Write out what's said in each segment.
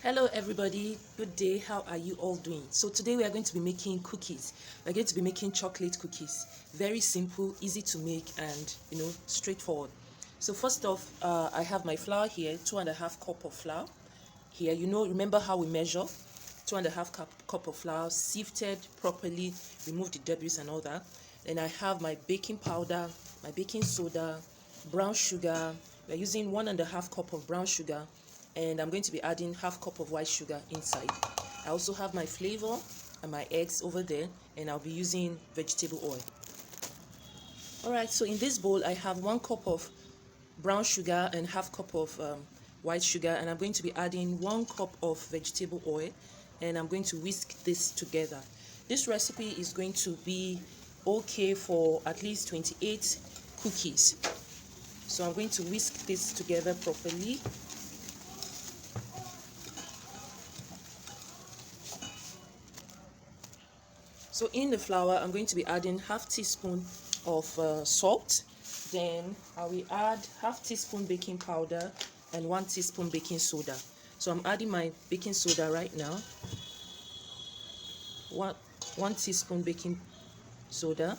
Hello everybody, good day. How are you all doing? So today we are going to be making cookies. We're going to be making chocolate cookies. Very simple, easy to make, and straightforward. So first off, I have my flour here, 2.5 cup of flour here. Remember how we measure? 2.5 cup of flour, sifted properly, remove the debris and all that. Then I have my baking powder, my baking soda, brown sugar. We're using 1.5 cup of brown sugar, and I'm going to be adding half cup of white sugar inside. I also have my flavor and my eggs over there, and I'll be using vegetable oil. Alright, so in this bowl I have 1 cup of brown sugar and half cup of white sugar, and I'm going to be adding 1 cup of vegetable oil, and I'm going to whisk this together. This recipe is going to be okay for at least 28 cookies. So I'm going to whisk this together properly. So in the flour, I'm going to be adding half teaspoon of salt. Then I will add half teaspoon baking powder and 1 teaspoon baking soda. So I'm adding my baking soda right now. One teaspoon baking soda,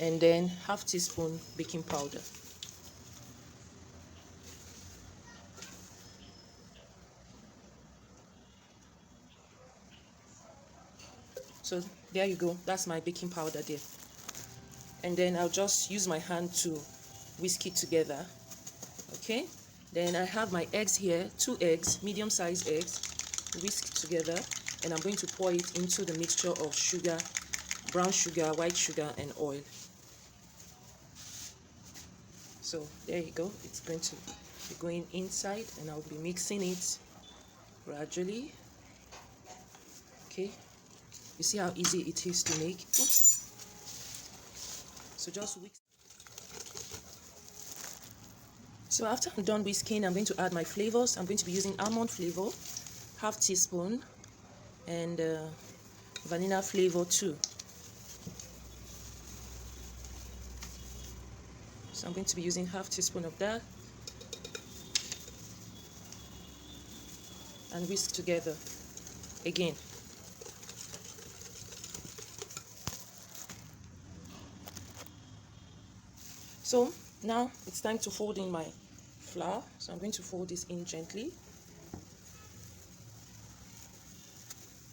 and then half teaspoon baking powder. So there you go, that's my baking powder there. And then I'll just use my hand to whisk it together. Okay, then I have my eggs here, 2 eggs, medium-sized eggs, whisked together, and I'm going to pour it into the mixture of sugar, brown sugar, white sugar, and oil. So there you go, it's going to be going inside, and I'll be mixing it gradually. Okay, you see how easy it is to make. Oops. So just whisk. So after I'm done whisking, I'm going to add my flavors. I'm going to be using almond flavor, half teaspoon, and vanilla flavor too. So I'm going to be using half teaspoon of that, and whisk together again. So now it's time to fold in my flour. So I'm going to fold this in gently.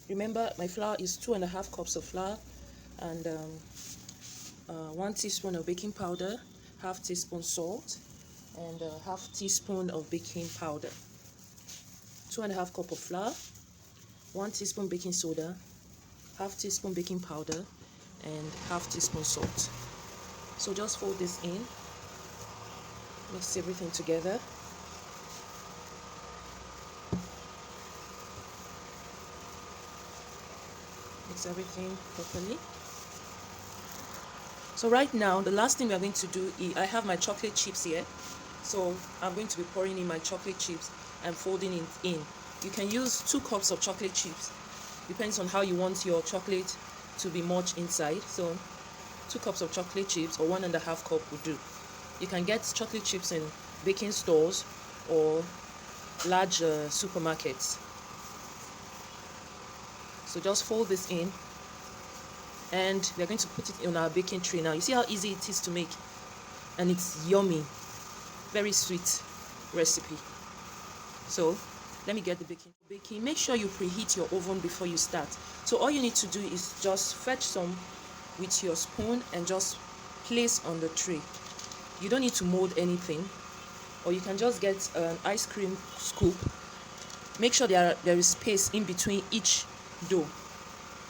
Remember, my flour is 2.5 cups of flour, and 1 teaspoon of baking powder, half teaspoon salt, and half teaspoon of baking powder. 2.5 cup of flour, 1 teaspoon baking soda, half teaspoon baking powder, and half teaspoon salt. So just fold this in, mix everything together. Mix everything properly. So right now, the last thing we are going to do is, I have my chocolate chips here. So I'm going to be pouring in my chocolate chips and folding it in. You can use 2 cups of chocolate chips. Depends on how you want your chocolate to be much inside. So 2 cups of chocolate chips, or 1.5 cup would do. You can get chocolate chips in baking stores or large supermarkets. So just fold this in, and we're going to put it on our baking tray now. You see how easy it is to make, and it's yummy, very sweet recipe. So let me get the baking. Make sure you preheat your oven before you start. So all you need to do is just fetch some with your spoon and just place on the tray. You don't need to mold anything, or you can just get an ice cream scoop. Make sure there is space in between each dough.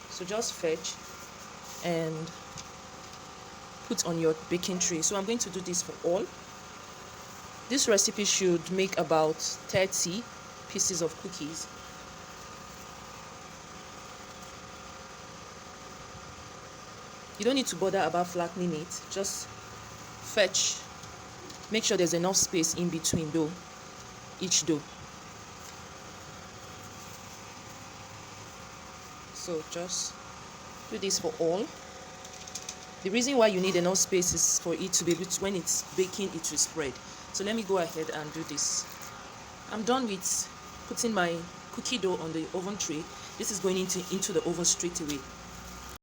So just fetch and put on your baking tray. So I'm going to do this for all. This recipe should make about 30 pieces of cookies. You don't need to bother about flattening it. Just fetch. Make sure there's enough space in between each dough. So just do this for all. The reason why you need enough space is for it to be able to, when it's baking, it will spread. So let me go ahead and do this. I'm done with putting my cookie dough on the oven tray. This is going into the oven straight away.